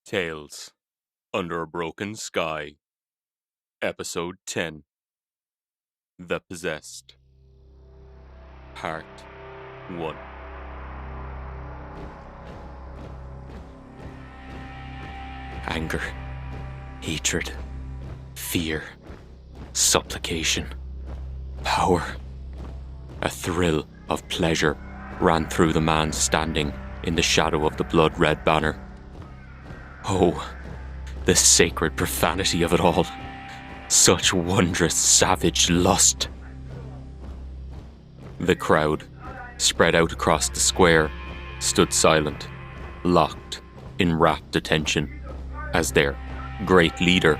Tales Under a Broken Sky, Episode 10, The Possessed, Part 1. Anger, hatred, fear, supplication, power. A thrill of pleasure ran through the man standing in the shadow of the blood-red banner. Oh, the sacred profanity of it all. Such wondrous, savage lust. The crowd, spread out across the square, stood silent, locked in rapt attention, as their great leader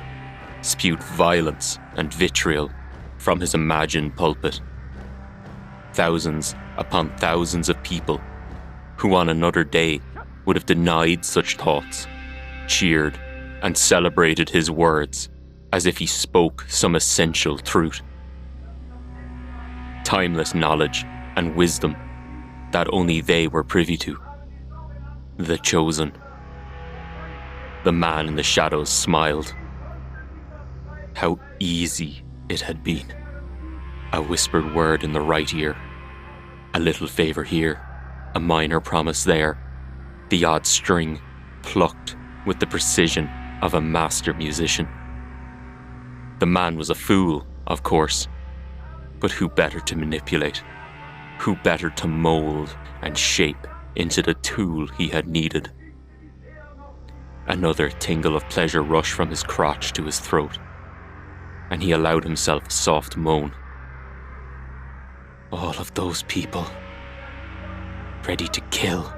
spewed violence and vitriol from his imagined pulpit. Thousands upon thousands of people who on another day would have denied such thoughts cheered and celebrated his words as if he spoke some essential truth. Timeless knowledge and wisdom that only they were privy to. The chosen. The man in the shadows smiled. How easy it had been. A whispered word in the right ear. A little favour here, a minor promise there. The odd string plucked with the precision of a master musician. The man was a fool, of course, but who better to manipulate? Who better to mould and shape into the tool he had needed? Another tingle of pleasure rushed from his crotch to his throat, and he allowed himself a soft moan. All of those people, ready to kill,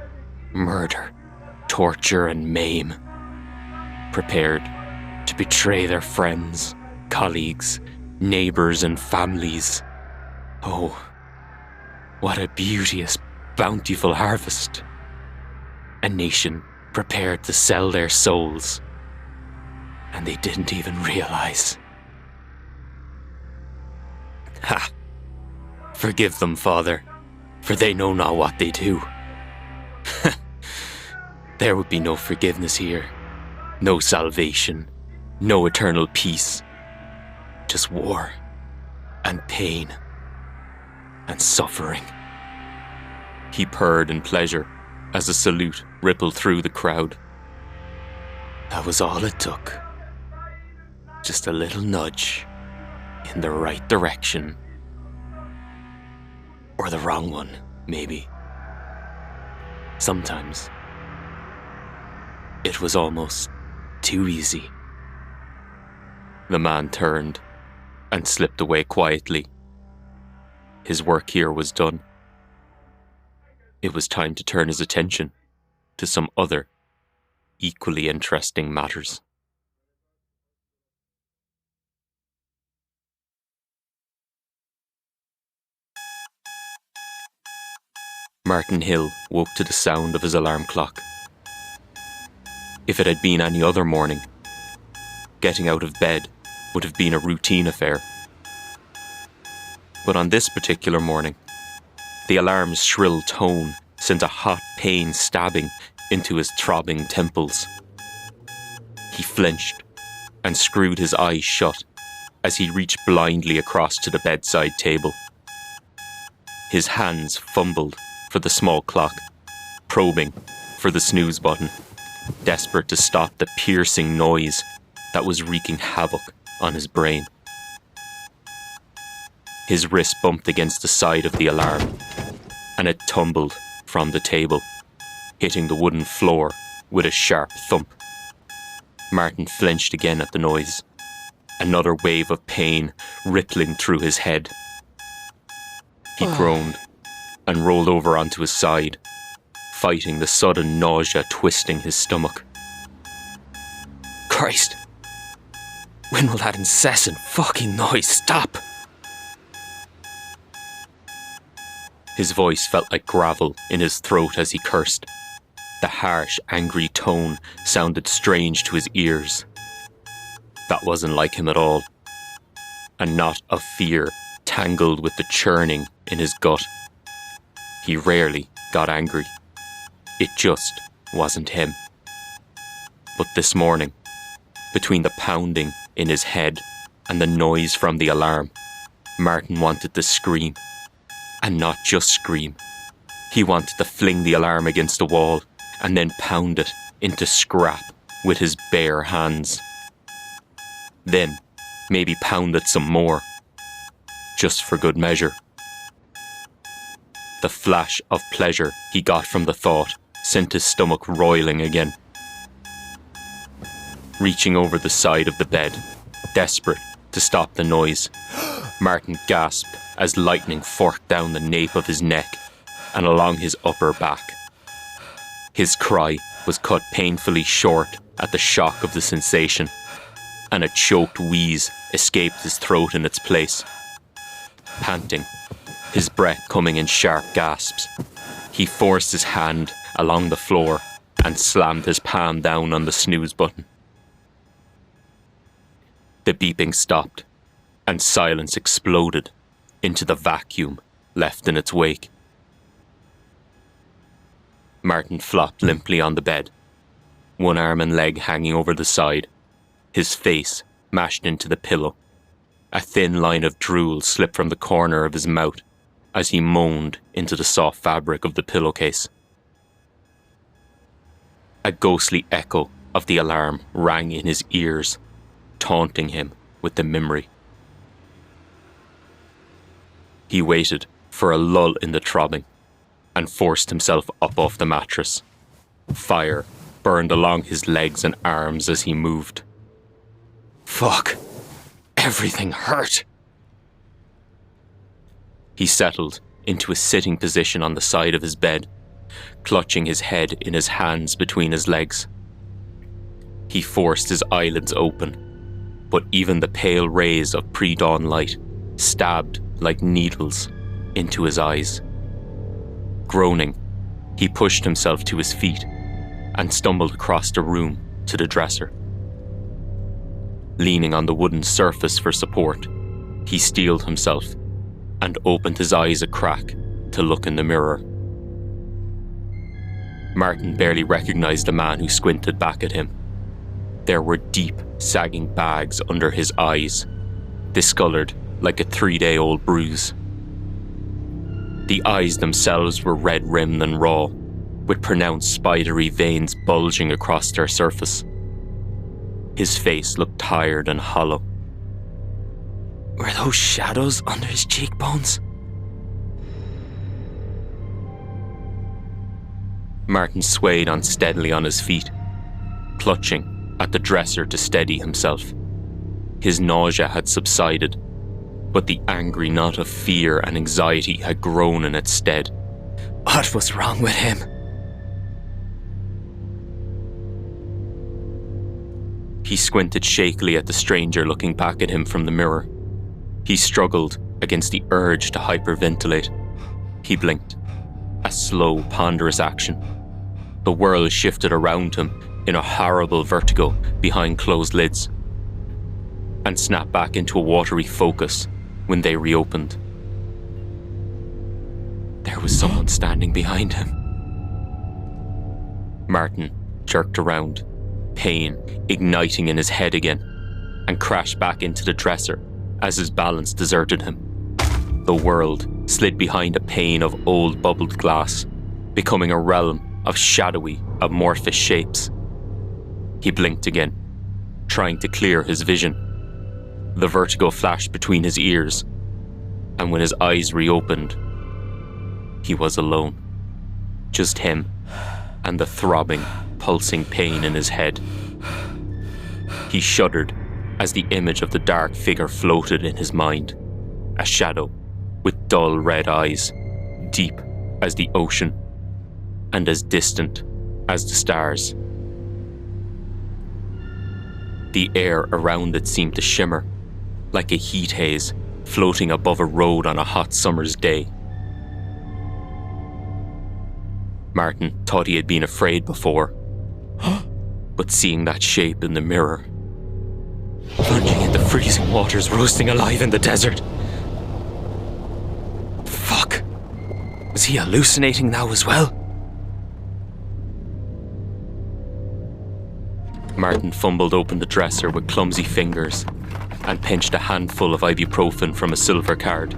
murder, torture and maim, prepared to betray their friends, colleagues, neighbours and families. Oh, what a beauteous, bountiful harvest. A nation prepared to sell their souls, and they didn't even realise. Ha! Forgive them, Father, for they know not what they do. There would be no forgiveness here. No salvation, no eternal peace, just war and pain and suffering. He purred in pleasure as a salute rippled through the crowd. That was all it took. Just a little nudge in the right direction. Or the wrong one, maybe. Sometimes it was almost too easy. The man turned and slipped away quietly. His work here was done. It was time to turn his attention to some other, equally interesting matters. Martin Hill woke to the sound of his alarm clock. If it had been any other morning, getting out of bed would have been a routine affair. But on this particular morning, the alarm's shrill tone sent a hot pain stabbing into his throbbing temples. He flinched and screwed his eyes shut as he reached blindly across to the bedside table. His hands fumbled for the small clock, probing for the snooze button, desperate to stop the piercing noise that was wreaking havoc on his brain. His wrist bumped against the side of the alarm, and it tumbled from the table, hitting the wooden floor with a sharp thump. Martin flinched again at the noise, another wave of pain rippling through his head. He groaned and rolled over onto his side, fighting the sudden nausea twisting his stomach. Christ! When will that incessant fucking noise stop? His voice felt like gravel in his throat as he cursed. The harsh, angry tone sounded strange to his ears. That wasn't like him at all. A knot of fear tangled with the churning in his gut. He rarely got angry. It just wasn't him. But this morning, between the pounding in his head and the noise from the alarm, Martin wanted to scream. And not just scream. He wanted to fling the alarm against the wall and then pound it into scrap with his bare hands. Then, maybe pound it some more, just for good measure. The flash of pleasure he got from the thought sent his stomach roiling again. Reaching over the side of the bed, desperate to stop the noise, Martin gasped as lightning forked down the nape of his neck and along his upper back. His cry was cut painfully short at the shock of the sensation, and a choked wheeze escaped his throat in its place. Panting, his breath coming in sharp gasps, he forced his hand along the floor and slammed his palm down on the snooze button. The beeping stopped, and silence exploded into the vacuum left in its wake. Martin flopped limply on the bed, one arm and leg hanging over the side, his face mashed into the pillow. A thin line of drool slipped from the corner of his mouth as he moaned into the soft fabric of the pillowcase. A ghostly echo of the alarm rang in his ears, taunting him with the memory. He waited for a lull in the throbbing and forced himself up off the mattress. Fire burned along his legs and arms as he moved. Fuck! Everything hurt! He settled into a sitting position on the side of his bed, clutching his head in his hands between his legs. He forced his eyelids open, but even the pale rays of pre-dawn light stabbed like needles into his eyes. Groaning, he pushed himself to his feet and stumbled across the room to the dresser. Leaning on the wooden surface for support, he steeled himself and opened his eyes a crack to look in the mirror. Martin barely recognized the man who squinted back at him. There were deep, sagging bags under his eyes, discolored like a 3-day-old bruise. The eyes themselves were red-rimmed and raw, with pronounced spidery veins bulging across their surface. His face looked tired and hollow. Were those shadows under his cheekbones? Martin swayed unsteadily on his feet, clutching at the dresser to steady himself. His nausea had subsided, but the angry knot of fear and anxiety had grown in its stead. What was wrong with him? He squinted shakily at the stranger looking back at him from the mirror. He struggled against the urge to hyperventilate. He blinked, a slow, ponderous action. The world shifted around him in a horrible vertigo behind closed lids, and snapped back into a watery focus when they reopened. There was someone standing behind him. Martin jerked around, pain igniting in his head again, and crashed back into the dresser as his balance deserted him. The world slid behind a pane of old bubbled glass, becoming a realm of shadowy, amorphous shapes. He blinked again, trying to clear his vision. The vertigo flashed between his ears, and when his eyes reopened, he was alone. Just him and the throbbing, pulsing pain in his head. He shuddered as the image of the dark figure floated in his mind, a shadow with dull red eyes, deep as the ocean and as distant as the stars. The air around it seemed to shimmer, like a heat haze floating above a road on a hot summer's day. Martin thought he had been afraid before, but seeing that shape in the mirror, plunging into freezing waters, roasting alive in the desert. Fuck! Was he hallucinating now as well? Martin fumbled open the dresser with clumsy fingers and pinched a handful of ibuprofen from a silver card.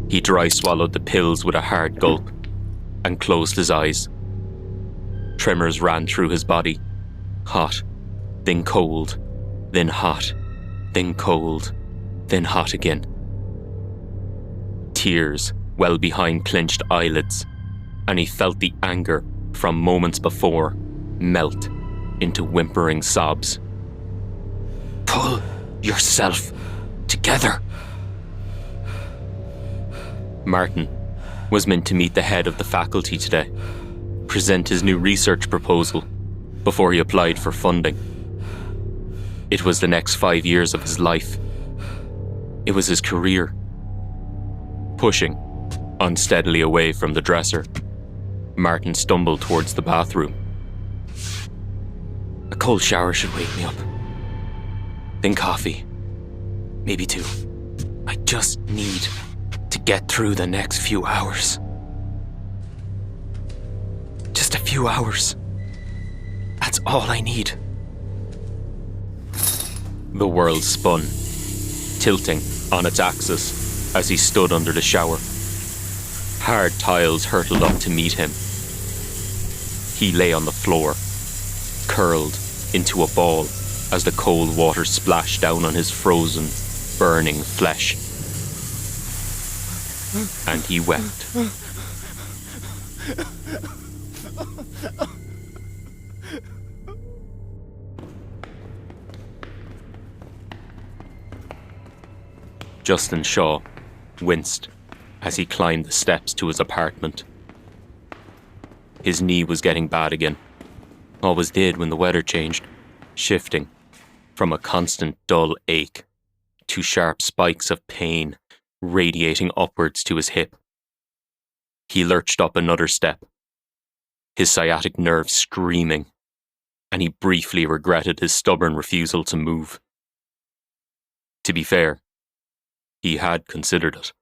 He dry swallowed the pills with a hard gulp and closed his eyes. Tremors ran through his body, hot, then cold, then hot, then cold, then hot again. Tears well behind clenched eyelids, and he felt the anger from moments before melt into whimpering sobs. Pull yourself together. Martin was meant to meet the head of the faculty today, present his new research proposal before he applied for funding. It was the next 5 years of his life. It was his career. Pushing unsteadily away from the dresser, Martin stumbled towards the bathroom. A cold shower should wake me up. Then coffee. Maybe two. I just need to get through the next few hours. Just a few hours. That's all I need. The world spun, tilting on its axis as he stood under the shower. Hard tiles hurtled up to meet him. He lay on the floor, curled into a ball as the cold water splashed down on his frozen, burning flesh. And he wept. Justin Shaw winced as he climbed the steps to his apartment. His knee was getting bad again. Always did when the weather changed, shifting from a constant dull ache to sharp spikes of pain radiating upwards to his hip. He lurched up another step, his sciatic nerve screaming, and he briefly regretted his stubborn refusal to move. To be fair, he had considered it,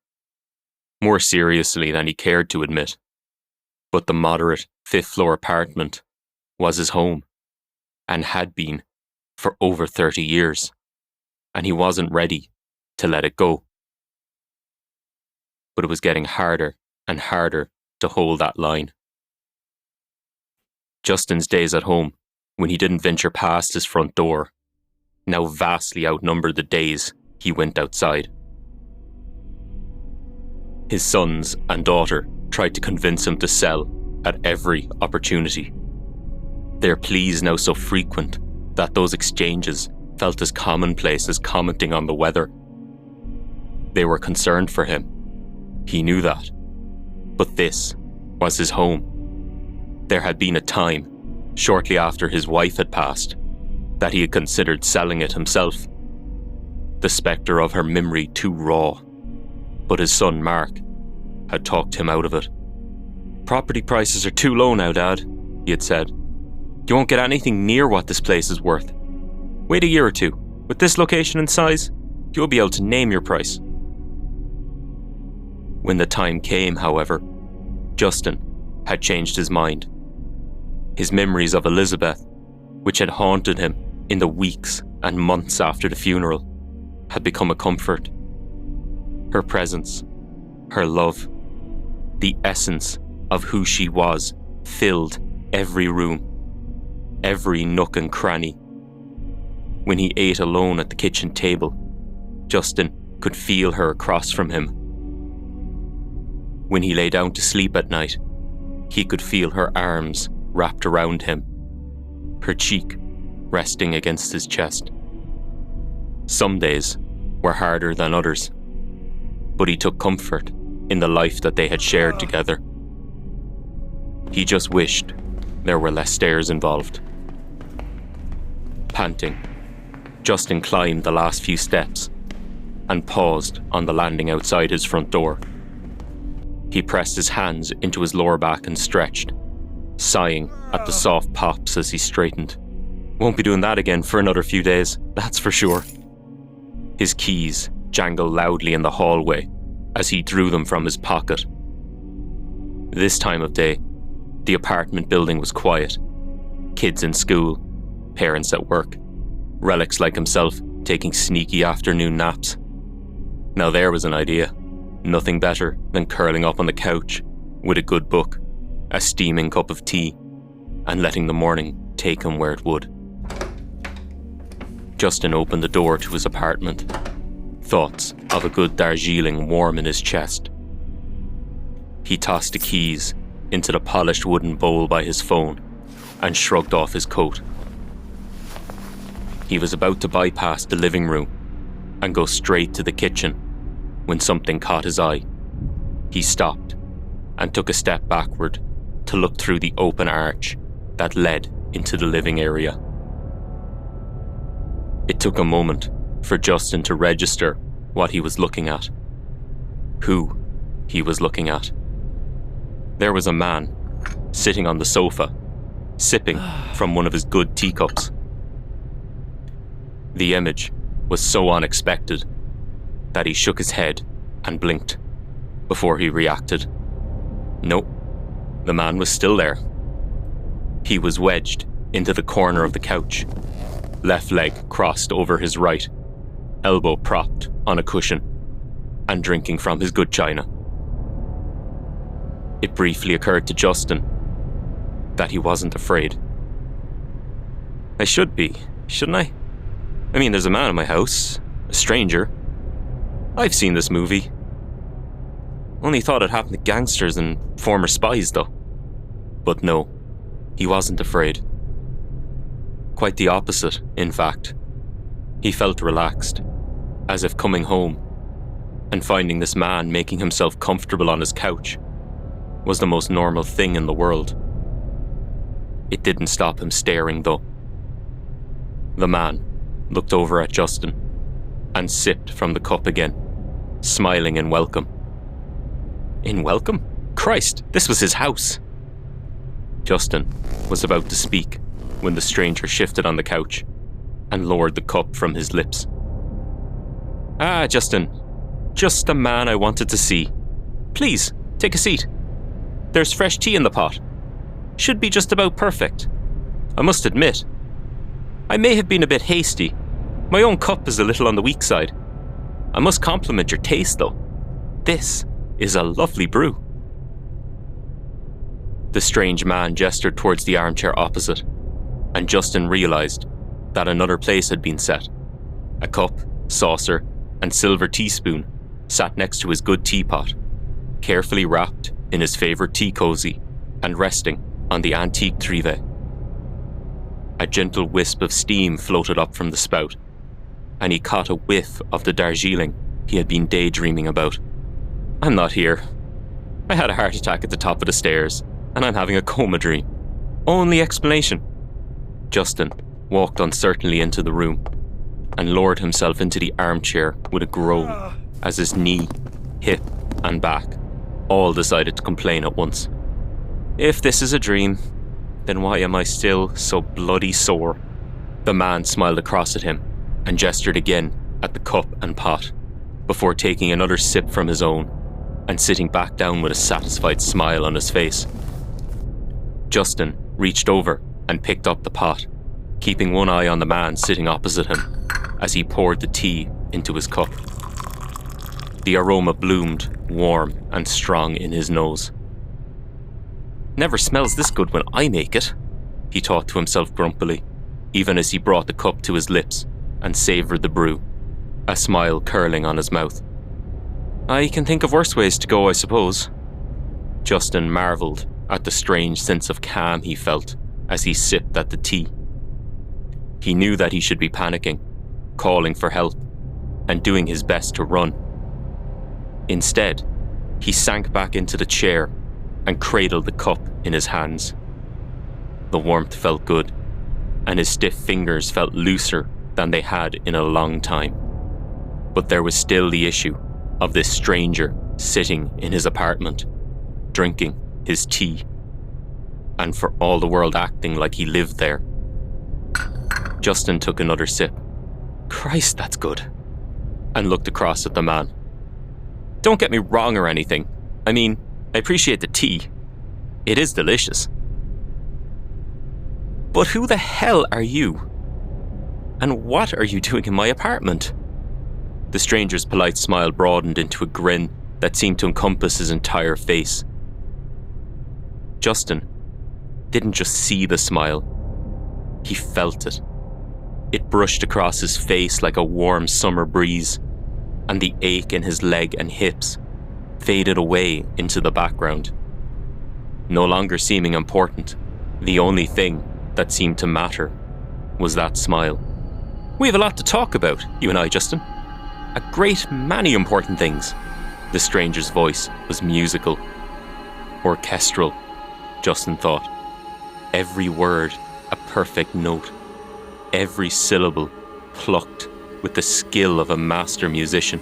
more seriously than he cared to admit, but the moderate fifth-floor apartment was his home, and had been for over 30 years, and he wasn't ready to let it go. But it was getting harder and harder to hold that line. Justin's days at home, when he didn't venture past his front door, now vastly outnumbered the days he went outside. His sons and daughter tried to convince him to sell at every opportunity. Their pleas now so frequent that those exchanges felt as commonplace as commenting on the weather. They were concerned for him. He knew that. But this was his home. There had been a time, shortly after his wife had passed, that he had considered selling it himself. The spectre of her memory too raw. But his son Mark had talked him out of it. Property prices are too low now, Dad, he had said. You won't get anything near what this place is worth. Wait a year or two. With this location and size, you'll be able to name your price. When the time came, however, Justin had changed his mind. His memories of Elizabeth, which had haunted him in the weeks and months after the funeral, had become a comfort. Her presence, her love, the essence of who she was filled every room, every nook and cranny. When he ate alone at the kitchen table, Justin could feel her across from him. When he lay down to sleep at night, he could feel her arms wrapped around him, her cheek resting against his chest. Some days were harder than others, but he took comfort in the life that they had shared together. He just wished there were less stairs involved. Panting, Justin climbed the last few steps and paused on the landing outside his front door. He pressed his hands into his lower back and stretched, sighing at the soft pops as he straightened. Won't be doing that again for another few days, that's for sure. His keys jangled loudly in the hallway as he drew them from his pocket. This time of day, the apartment building was quiet. Kids in school, parents at work, relics like himself taking sneaky afternoon naps. Now there was an idea. Nothing better than curling up on the couch with a good book, a steaming cup of tea, and letting the morning take him where it would. Justin opened the door to his apartment, thoughts of a good Darjeeling warm in his chest. He tossed the keys into the polished wooden bowl by his phone and shrugged off his coat. He was about to bypass the living room and go straight to the kitchen when something caught his eye. He stopped and took a step backward to look through the open arch that led into the living area. It took a moment for Justin to register what he was looking at, who he was looking at. There was a man sitting on the sofa, sipping from one of his good teacups. The image was so unexpected that he shook his head and blinked before he reacted. Nope, the man was still there. He was wedged into the corner of the couch, left leg crossed over his right, elbow propped on a cushion, and drinking from his good china. It briefly occurred to Justin that he wasn't afraid. I should be, shouldn't I? I mean, there's a man in my house, a stranger. I've seen this movie. Only thought it happened to gangsters and former spies, though. But no, he wasn't afraid. Quite the opposite, in fact. He felt relaxed, as if coming home and finding this man making himself comfortable on his couch was the most normal thing in the world. It didn't stop him staring, though. The man looked over at Justin and sipped from the cup again, smiling in welcome. In welcome? Christ, this was his house! Justin was about to speak when the stranger shifted on the couch and lowered the cup from his lips. Ah, Justin, just the man I wanted to see. Please, take a seat. There's fresh tea in the pot. Should be just about perfect. I must admit, I may have been a bit hasty. My own cup is a little on the weak side. I must compliment your taste, though. This is a lovely brew. The strange man gestured towards the armchair opposite, and Justin realised that another place had been set. A cup, saucer, and silver teaspoon sat next to his good teapot, carefully wrapped in his favourite tea cosy and resting on the antique trivet. A gentle wisp of steam floated up from the spout, and he caught a whiff of the Darjeeling he had been daydreaming about. I'm not here. I had a heart attack at the top of the stairs, and I'm having a coma dream. Only explanation. Justin walked uncertainly into the room and lowered himself into the armchair with a groan as his knee, hip, and back all decided to complain at once. If this is a dream, then why am I still so bloody sore? The man smiled across at him and gestured again at the cup and pot, before taking another sip from his own and sitting back down with a satisfied smile on his face. Justin reached over and picked up the pot, keeping one eye on the man sitting opposite him as he poured the tea into his cup. The aroma bloomed, warm and strong in his nose. Never smells this good when I make it, he thought to himself grumpily, even as he brought the cup to his lips and savoured the brew, a smile curling on his mouth. I can think of worse ways to go, I suppose. Justin marvelled at the strange sense of calm he felt as he sipped at the tea. He knew that he should be panicking, calling for help, and doing his best to run. Instead, he sank back into the chair and cradled the cup in his hands. The warmth felt good, and his stiff fingers felt looser than they had in a long time. But there was still the issue of this stranger sitting in his apartment, drinking his tea, and for all the world acting like he lived there. Justin took another sip. Christ, that's good. And looked across at the man. Don't get me wrong or anything. I mean, I appreciate the tea. It is delicious. But who the hell are you? And what are you doing in my apartment? The stranger's polite smile broadened into a grin that seemed to encompass his entire face. Justin didn't just see the smile, he felt it. It brushed across his face like a warm summer breeze, and the ache in his leg and hips faded away into the background. No longer seeming important, the only thing that seemed to matter was that smile. We have a lot to talk about, you and I, Justin. A great many important things. The stranger's voice was musical. Orchestral, Justin thought. Every word a perfect note. Every syllable plucked with the skill of a master musician.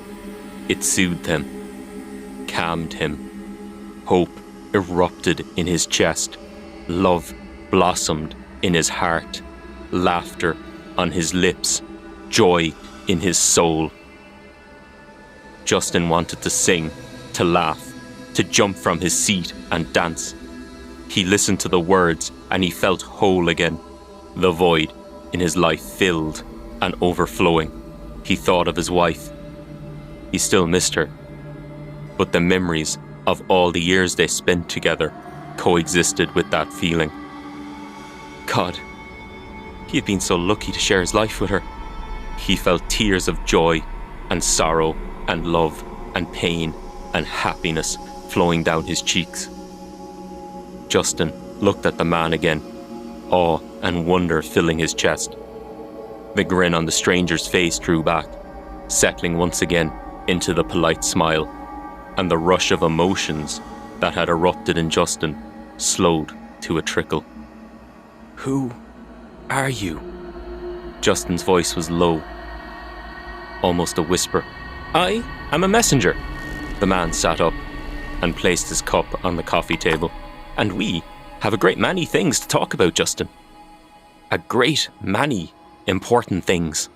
It soothed him, calmed him. Hope erupted in his chest. Love blossomed in his heart. Laughter on his lips. Joy in his soul. Justin wanted to sing, to laugh, to jump from his seat and dance. He listened to the words and he felt whole again. The void in his life filled and overflowing. He thought of his wife. He still missed her. But the memories of all the years they spent together coexisted with that feeling. God, he had been so lucky to share his life with her. He felt tears of joy and sorrow and love and pain and happiness flowing down his cheeks. Justin looked at the man again, awe and wonder filling his chest. The grin on the stranger's face drew back, settling once again into the polite smile, and the rush of emotions that had erupted in Justin slowed to a trickle. Who are you? Justin's voice was low, almost a whisper. I am a messenger. The man sat up and placed his cup on the coffee table. And we have a great many things to talk about, Justin. A great many important things.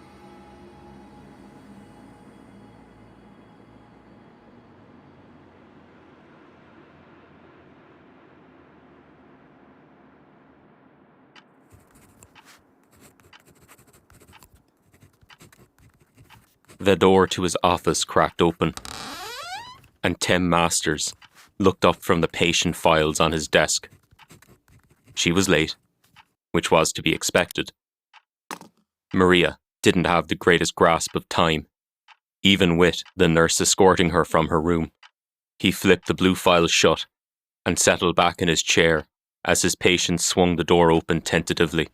The door to his office cracked open, and Tim Masters looked up from the patient files on his desk. She was late, which was to be expected. Maria didn't have the greatest grasp of time, even with the nurse escorting her from her room. He flipped the blue files shut and settled back in his chair as his patient swung the door open tentatively.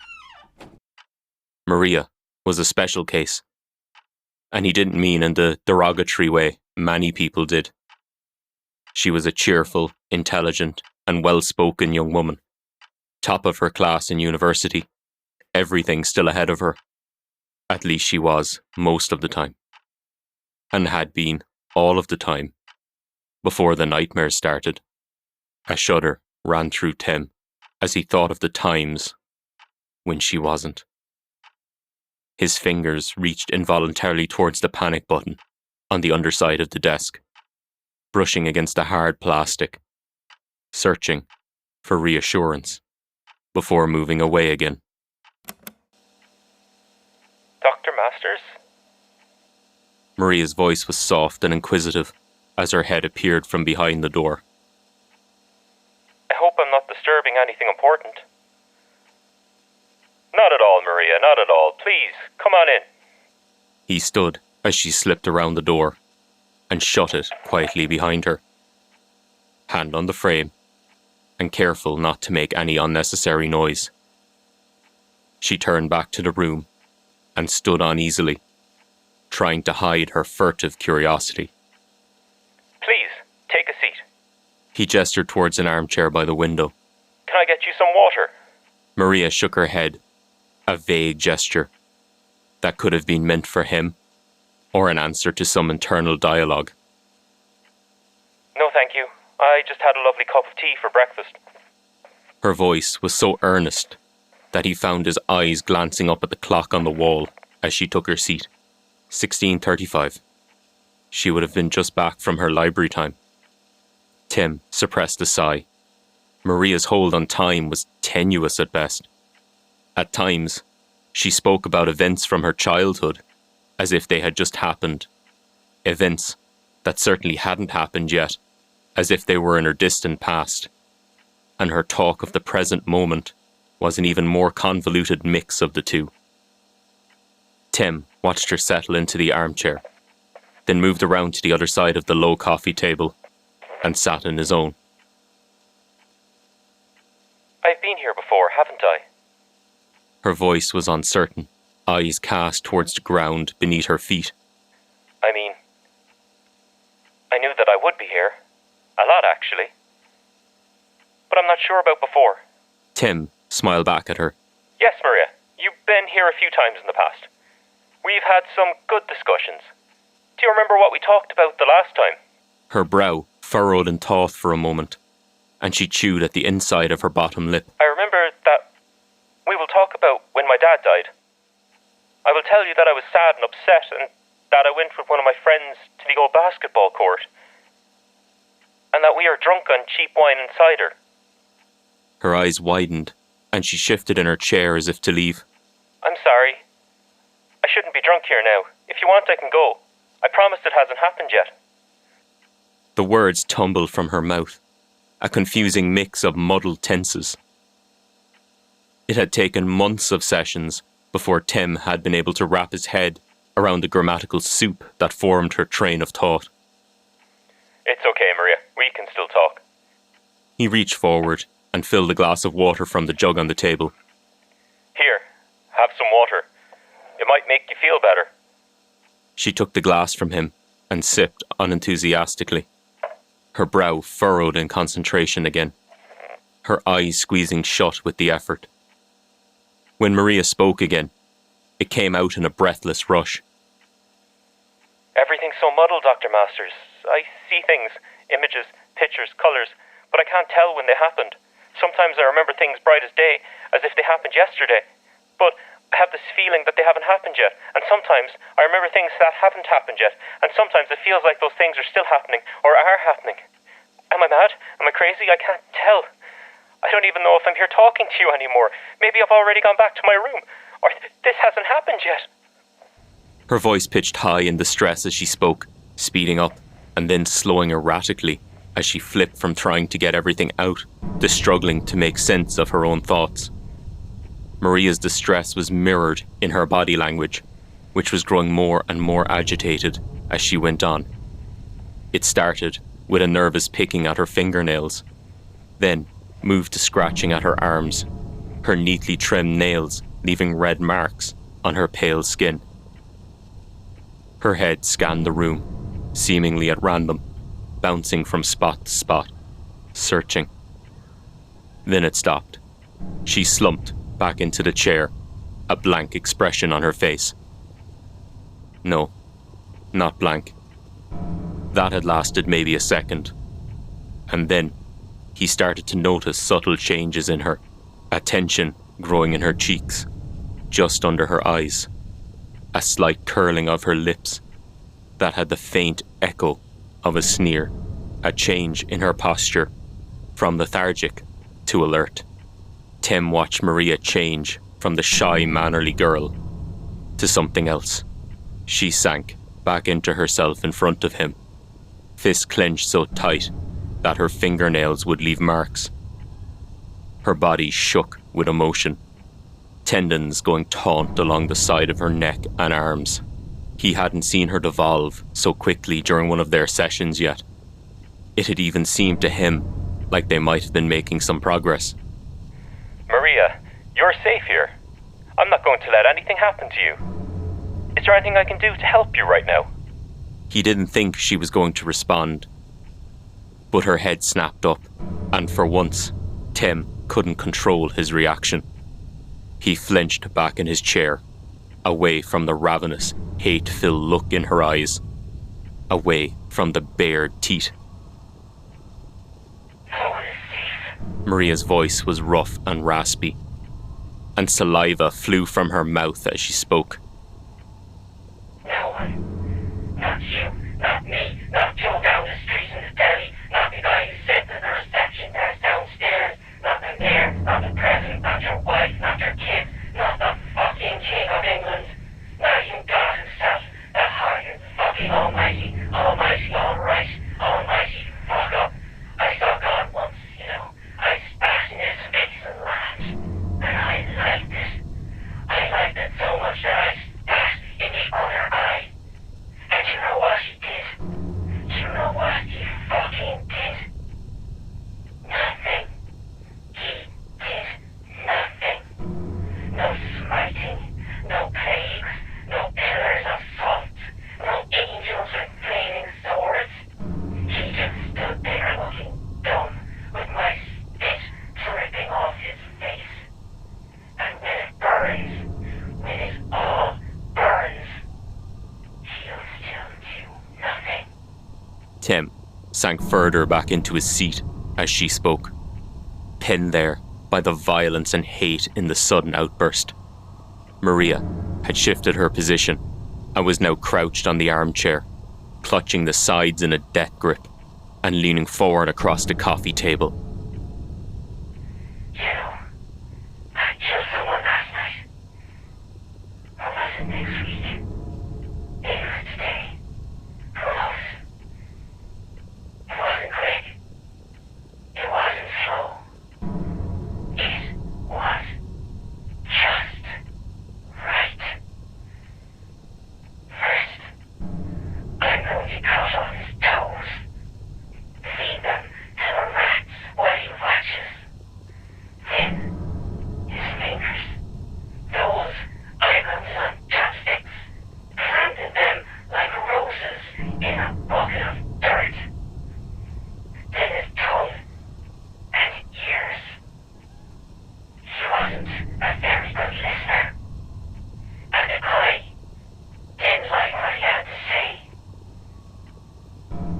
Maria was a special case, and he didn't mean in the derogatory way many people did. She was a cheerful, intelligent, and well-spoken young woman, top of her class in university, everything still ahead of her. At least she was, most of the time. And had been, all of the time, before the nightmares started. A shudder ran through Tim as he thought of the times when she wasn't. His fingers reached involuntarily towards the panic button on the underside of the desk, brushing against the hard plastic, searching for reassurance before moving away again. Dr. Masters? Maria's voice was soft and inquisitive as her head appeared from behind the door. I hope I'm not disturbing anything important. Not at all, Maria, not at all. Please, come on in. He stood as she slipped around the door and shut it quietly behind her, hand on the frame, and careful not to make any unnecessary noise. She turned back to the room and stood uneasily, trying to hide her furtive curiosity. Please, take a seat. He gestured towards an armchair by the window. Can I get you some water? Maria shook her head, a vague gesture that could have been meant for him or an answer to some internal dialogue. No, thank you. I just had a lovely cup of tea for breakfast. Her voice was so earnest that he found his eyes glancing up at the clock on the wall as she took her seat. 16:35. She would have been just back from her library time. Tim suppressed a sigh. Maria's hold on time was tenuous at best. At times, she spoke about events from her childhood as if they had just happened. Events that certainly hadn't happened yet, as if they were in her distant past. And her talk of the present moment was an even more convoluted mix of the two. Tim watched her settle into the armchair, then moved around to the other side of the low coffee table and sat in his own. I've been here before, haven't I? Her voice was uncertain, eyes cast towards the ground beneath her feet. I mean, I knew that I would be here. A lot, actually. But I'm not sure about before. Tim smiled back at her. Yes, Maria, you've been here a few times in the past. We've had some good discussions. Do you remember what we talked about the last time? Her brow furrowed in thought for a moment, and she chewed at the inside of her bottom lip. I remember that we will talk about when my dad died. I will tell you that I was sad and upset and that I went with one of my friends to the old basketball court and that we are drunk on cheap wine and cider. Her eyes widened and she shifted in her chair as if to leave. I'm sorry. I shouldn't be drunk here now. If you want, I can go. I promise it hasn't happened yet. The words tumbled from her mouth, a confusing mix of muddled tenses. It had taken months of sessions before Tim had been able to wrap his head around the grammatical soup that formed her train of thought. It's okay, Maria. We can still talk. He reached forward and filled a glass of water from the jug on the table. Here, have some water. It might make you feel better. She took the glass from him and sipped unenthusiastically. Her brow furrowed in concentration again, her eyes squeezing shut with the effort. When Maria spoke again, it came out in a breathless rush. Everything's so muddled, Dr. Masters. I see things, images, pictures, colours, but I can't tell when they happened. Sometimes I remember things bright as day, as if they happened yesterday. But I have this feeling that they haven't happened yet, and sometimes I remember things that haven't happened yet, and sometimes it feels like those things are still happening, or are happening. Am I mad? Am I crazy? I can't tell. I don't even know if I'm here talking to you anymore. Maybe I've already gone back to my room, or this hasn't happened yet. Her voice pitched high in distress as she spoke, speeding up, and then slowing erratically as she flipped from trying to get everything out to struggling to make sense of her own thoughts. Maria's distress was mirrored in her body language, which was growing more and more agitated as she went on. It started with a nervous picking at her fingernails, then moved to scratching at her arms, her neatly trimmed nails leaving red marks on her pale skin. Her head scanned the room, seemingly at random, bouncing from spot to spot, searching. Then it stopped. She slumped back into the chair, a blank expression on her face. No, not blank. That had lasted maybe a second. And then he started to notice subtle changes in her, a tension growing in her cheeks, just under her eyes, a slight curling of her lips that had the faint echo of a sneer, a change in her posture, from lethargic to alert. Tim watched Maria change from the shy, mannerly girl to something else. She sank back into herself in front of him, fist clenched so tight that her fingernails would leave marks. Her body shook with emotion, tendons going taut along the side of her neck and arms. He hadn't seen her devolve so quickly during one of their sessions yet. It had even seemed to him like they might have been making some progress. Maria, you're safe here. I'm not going to let anything happen to you. Is there anything I can do to help you right now? He didn't think she was going to respond, but her head snapped up, and for once, Tim couldn't control his reaction. He flinched back in his chair, away from the ravenous, hate-filled look in her eyes, away from the bared teeth. Maria's voice was rough and raspy, and saliva flew from her mouth as she spoke. No one. Not you, not me, not Joe down the street in the deli, not the guy who sat in the reception desk downstairs, not the mayor, not the president, not your wife, not your kids, sank further back into his seat as she spoke, pinned there by the violence and hate in the sudden outburst. Maria had shifted her position and was now crouched on the armchair, clutching the sides in a death grip and leaning forward across the coffee table. You know, I killed someone last night. Or was it next week? Maybe it was today. Who knows? It wasn't quick. It wasn't slow. It was just right. First, I'm going to cut off his toes. Feed them to the rats while he watches. Then, his fingers. Those I'm going to on chopsticks. Planted them like roses in a bucket of dirt. Then his tongue and ears. He wasn't a very good listener. And I didn't like what he had to say.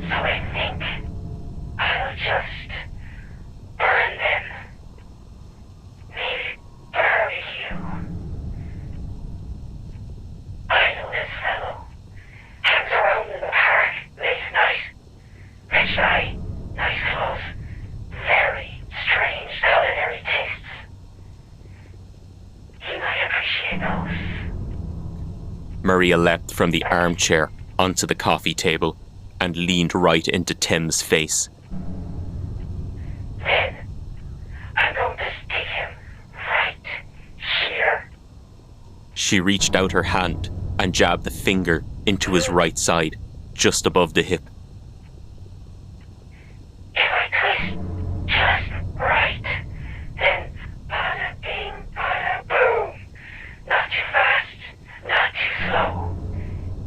So I think I'll just burn them. Maybe barbecue. I know this fellow. Hangs around in the park late at night. Rich guy, nice clothes, very strange culinary tastes. He might appreciate those. Maria leapt from the armchair onto the coffee table and leaned right into Tim's face. Then, I'm going to stick him right here. She reached out her hand and jabbed the finger into his right side, just above the hip. If I twist just right, then bada bing, bada boom. Not too fast, not too slow.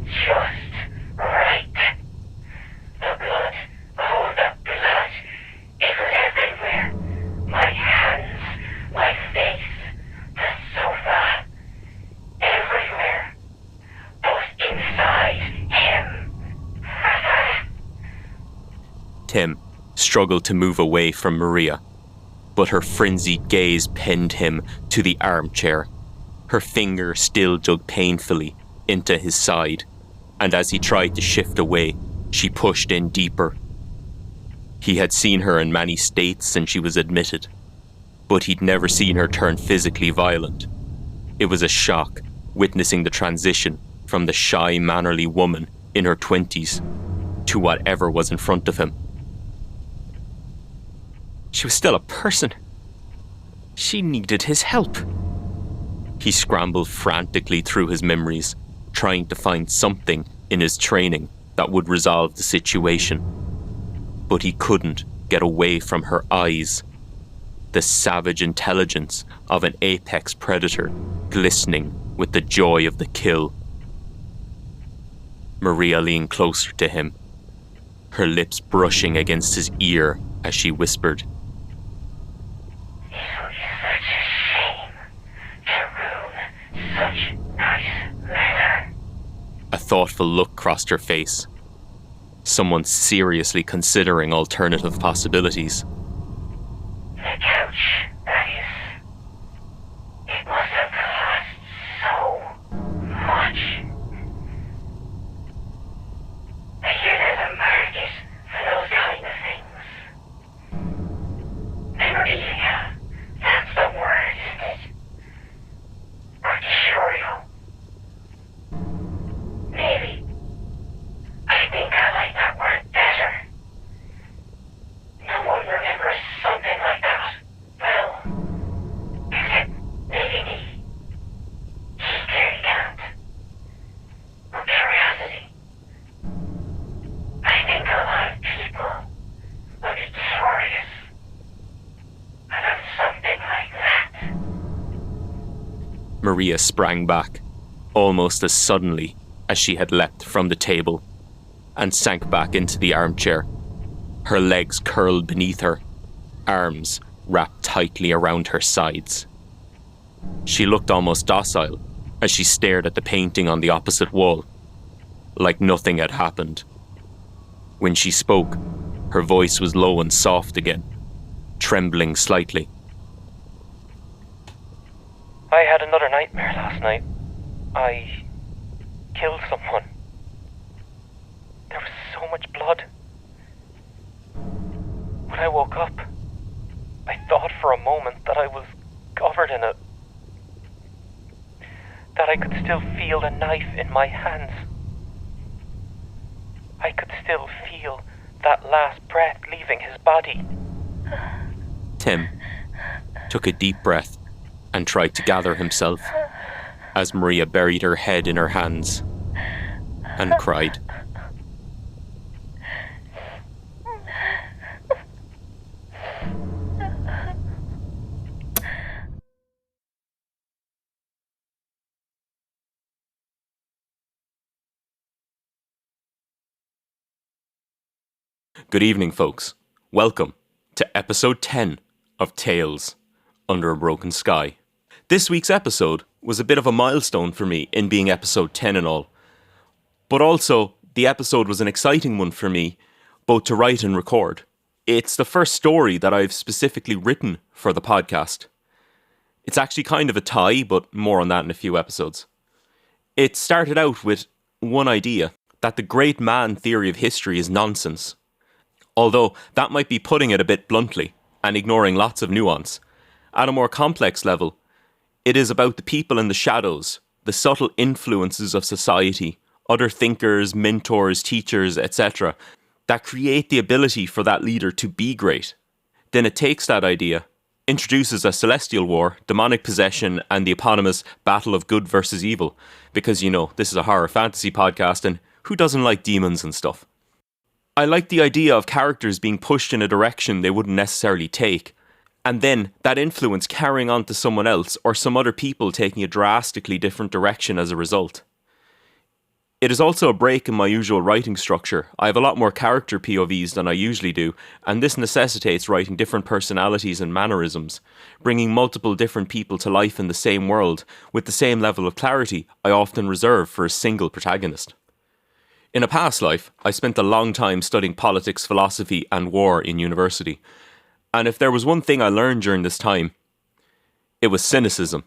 Just right. The blood, oh the blood. It was everywhere. My hands, my face, the sofa. Everywhere. Both inside him. Tim struggled to move away from Maria, but her frenzied gaze pinned him to the armchair. Her finger still dug painfully into his side, and as he tried to shift away, she pushed in deeper. He had seen her in many states since she was admitted, but he'd never seen her turn physically violent. It was a shock witnessing the transition from the shy, mannerly woman in her 20s to whatever was in front of him. She was still a person. She needed his help. He scrambled frantically through his memories, trying to find something in his training that would resolve the situation. But he couldn't get away from her eyes, the savage intelligence of an apex predator glistening with the joy of the kill. Maria leaned closer to him, her lips brushing against his ear as she whispered, It would be such a shame to ruin such nice leather. A thoughtful look crossed her face. Someone seriously considering alternative possibilities. The couch, that is. It must have cost so much. I hear there's a market for those kind of things. Memorabilia, that's the word, isn't it? Or curio. Maybe. I think I like that word better. No one remembers something like that. Well, except maybe me. He clearly can't. Or curiosity. I think a lot of people would be curious about something like that. Maria sprang back, almost as suddenly as she had leapt from the table, and sank back into the armchair. Her legs curled beneath her, arms wrapped tightly around her sides. She looked almost docile as she stared at the painting on the opposite wall, like nothing had happened. When she spoke, Her voice was low and soft again, trembling slightly. I had another nightmare last night. I killed someone. There was so much blood. When I woke up, I thought for a moment that I was covered in it. That I could still feel the knife in my hands. I could still feel that last breath leaving his body. Tim took a deep breath and tried to gather himself as Maria buried her head in her hands and cried. Good evening, folks. Welcome to episode 10 of Tales Under a Broken Sky. This week's episode was a bit of a milestone for me in being episode 10 and all. But also, the episode was an exciting one for me, both to write and record. It's the first story that I've specifically written for the podcast. It's actually kind of a tie, but more on that in a few episodes. It started out with one idea, that the great man theory of history is nonsense. Although that might be putting it a bit bluntly and ignoring lots of nuance. At a more complex level, it is about the people in the shadows, the subtle influences of society, other thinkers, mentors, teachers, etc., that create the ability for that leader to be great. Then it takes that idea, introduces a celestial war, demonic possession, and the eponymous battle of good versus evil. Because, you know, this is a horror fantasy podcast, and who doesn't like demons and stuff? I like the idea of characters being pushed in a direction they wouldn't necessarily take, and then that influence carrying on to someone else or some other people taking a drastically different direction as a result. It is also a break in my usual writing structure. I have a lot more character POVs than I usually do, and this necessitates writing different personalities and mannerisms, bringing multiple different people to life in the same world with the same level of clarity I often reserve for a single protagonist. In a past life, I spent a long time studying politics, philosophy, and war in university. And if there was one thing I learned during this time, it was cynicism.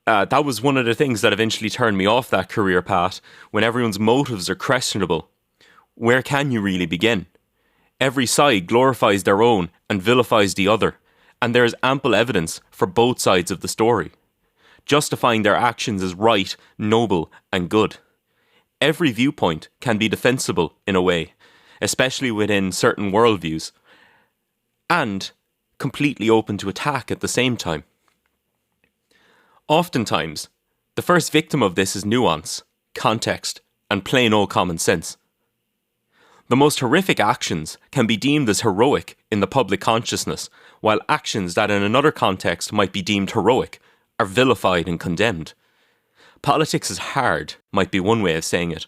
That was one of the things that eventually turned me off that career path. When everyone's motives are questionable, where can you really begin? Every side glorifies their own and vilifies the other, and there is ample evidence for both sides of the story, justifying their actions as right, noble, and good. Every viewpoint can be defensible in a way, especially within certain worldviews, and completely open to attack at the same time. Oftentimes, the first victim of this is nuance, context, and plain old common sense. The most horrific actions can be deemed as heroic in the public consciousness, while actions that in another context might be deemed heroic are vilified and condemned. Politics is hard, might be one way of saying it,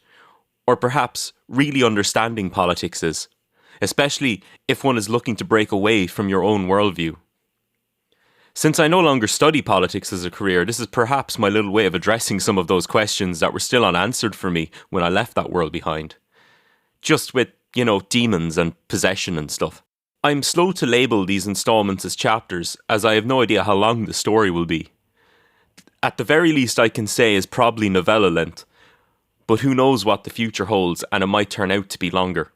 or perhaps really understanding politics is, especially if one is looking to break away from your own worldview. Since I no longer study politics as a career, this is perhaps my little way of addressing some of those questions that were still unanswered for me when I left that world behind. Just with, demons and possession and stuff. I'm slow to label these installments as chapters, as I have no idea how long the story will be. At the very least I can say is probably novella length, but who knows what the future holds, and it might turn out to be longer.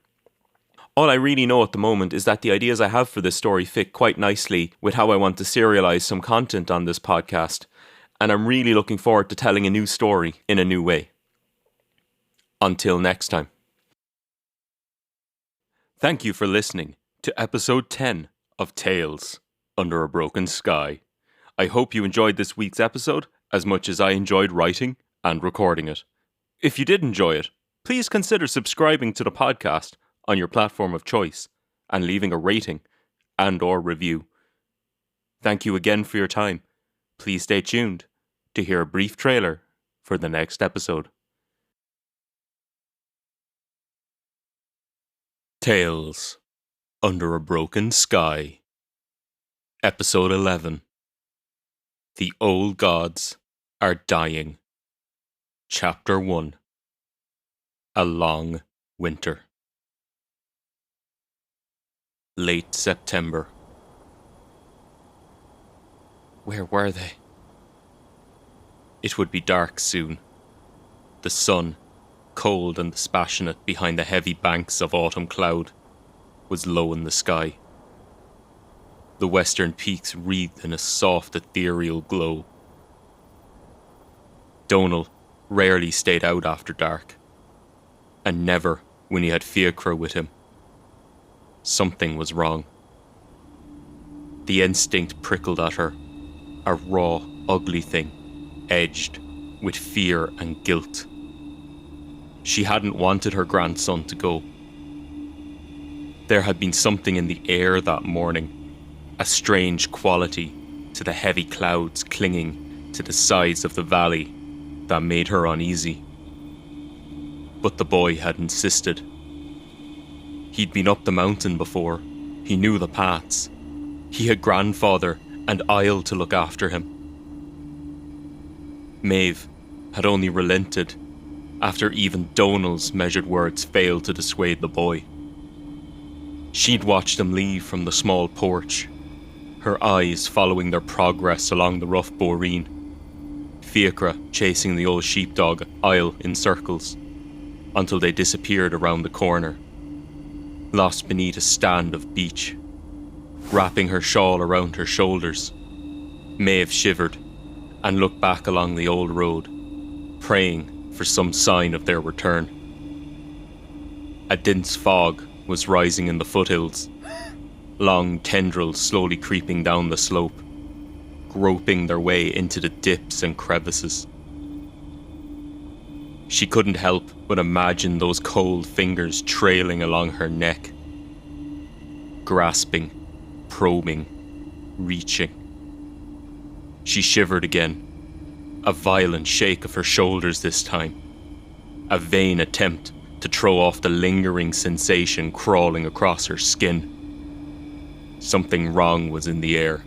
All I really know at the moment is that the ideas I have for this story fit quite nicely with how I want to serialize some content on this podcast, and I'm really looking forward to telling a new story in a new way. Until next time. Thank you for listening to episode 10 of Tales Under a Broken Sky. I hope you enjoyed this week's episode as much as I enjoyed writing and recording it. If you did enjoy it, please consider subscribing to the podcast on your platform of choice and leaving a rating and/or review. Thank you again for your time. Please stay tuned to hear a brief trailer for the next episode. Tales Under a Broken Sky. Episode 11. The Old Gods Are Dying. Chapter 1. A Long Winter. Late September. Where were they? It would be dark soon. The sun, cold and dispassionate behind the heavy banks of autumn cloud, was low in the sky. The western peaks wreathed in a soft, ethereal glow. Donal rarely stayed out after dark, and never when he had Fiachra with him. Something was wrong. The instinct prickled at her, a raw, ugly thing, edged with fear and guilt. She hadn't wanted her grandson to go. There had been something in the air that morning, a strange quality to the heavy clouds clinging to the sides of the valley that made her uneasy. But the boy had insisted. He'd been up the mountain before. He knew the paths. He had grandfather and Isle to look after him. Maeve had only relented after even Donal's measured words failed to dissuade the boy. She'd watched them leave from the small porch, her eyes following their progress along the rough boreen, Fiachra chasing the old sheepdog Isle in circles, until they disappeared around the corner, lost beneath a stand of beech. Wrapping her shawl around her shoulders, Maeve shivered and looked back along the old road, praying for some sign of their return. A dense fog was rising in the foothills, long tendrils slowly creeping down the slope, groping their way into the dips and crevices. She couldn't help but imagine those cold fingers trailing along her neck, grasping, probing, reaching. She shivered again, a violent shake of her shoulders this time, a vain attempt to throw off the lingering sensation crawling across her skin. Something wrong was in the air,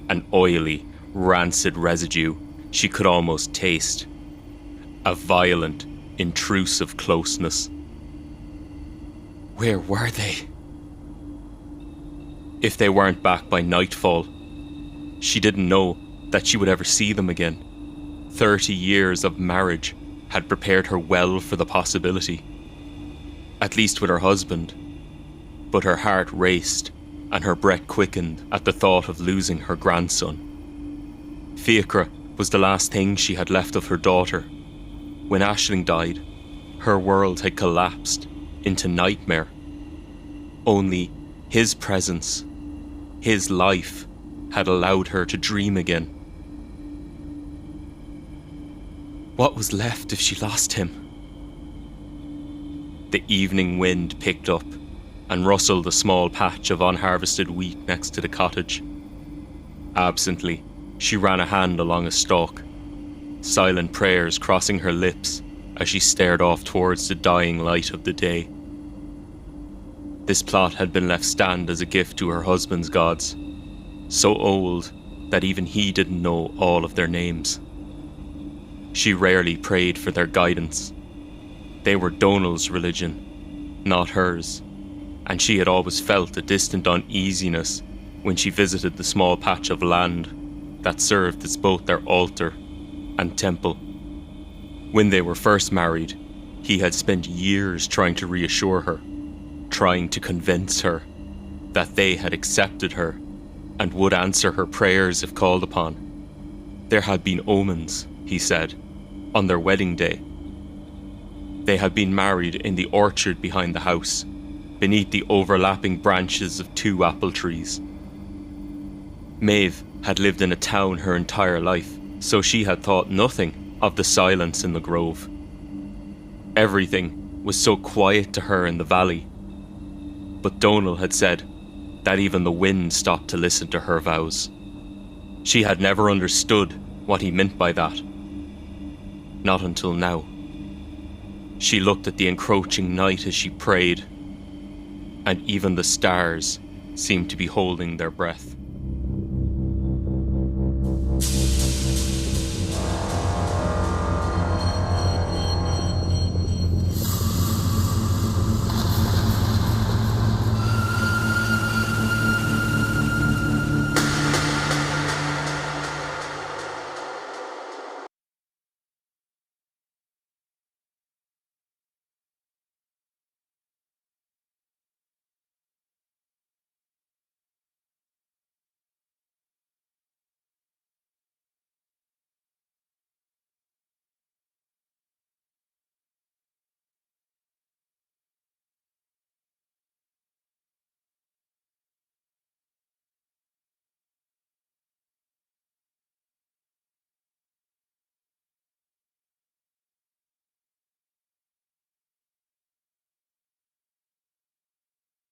an oily, rancid residue she could almost taste, a violent, intrusive closeness. Where were they? If they weren't back by nightfall, she didn't know that she would ever see them again. 30 years of marriage had prepared her well for the possibility, at least with her husband, but her heart raced and her breath quickened at the thought of losing her grandson. Fiachra was the last thing she had left of her daughter. When Aisling died, her world had collapsed into nightmare. Only his presence, his life, had allowed her to dream again. What was left if she lost him? The evening wind picked up and rustled a small patch of unharvested wheat next to the cottage. Absently, she ran a hand along a stalk, silent prayers crossing her lips as she stared off towards the dying light of the day. This plot had been left stand as a gift to her husband's gods, so old that even he didn't know all of their names. She rarely prayed for their guidance. They were Donal's religion, not hers, and she had always felt a distant uneasiness when she visited the small patch of land that served as both their altar and temple. When they were first married, he had spent years trying to reassure her, trying to convince her that they had accepted her and would answer her prayers if called upon. There had been omens, he said, on their wedding day. They had been married in the orchard behind the house, beneath the overlapping branches of 2 apple trees. Maeve had lived in a town her entire life, so she had thought nothing of the silence in the grove. Everything was so quiet to her in the valley. But Donal had said that even the wind stopped to listen to her vows. She had never understood what he meant by that. Not until now. She looked at the encroaching night as she prayed, and even the stars seemed to be holding their breath.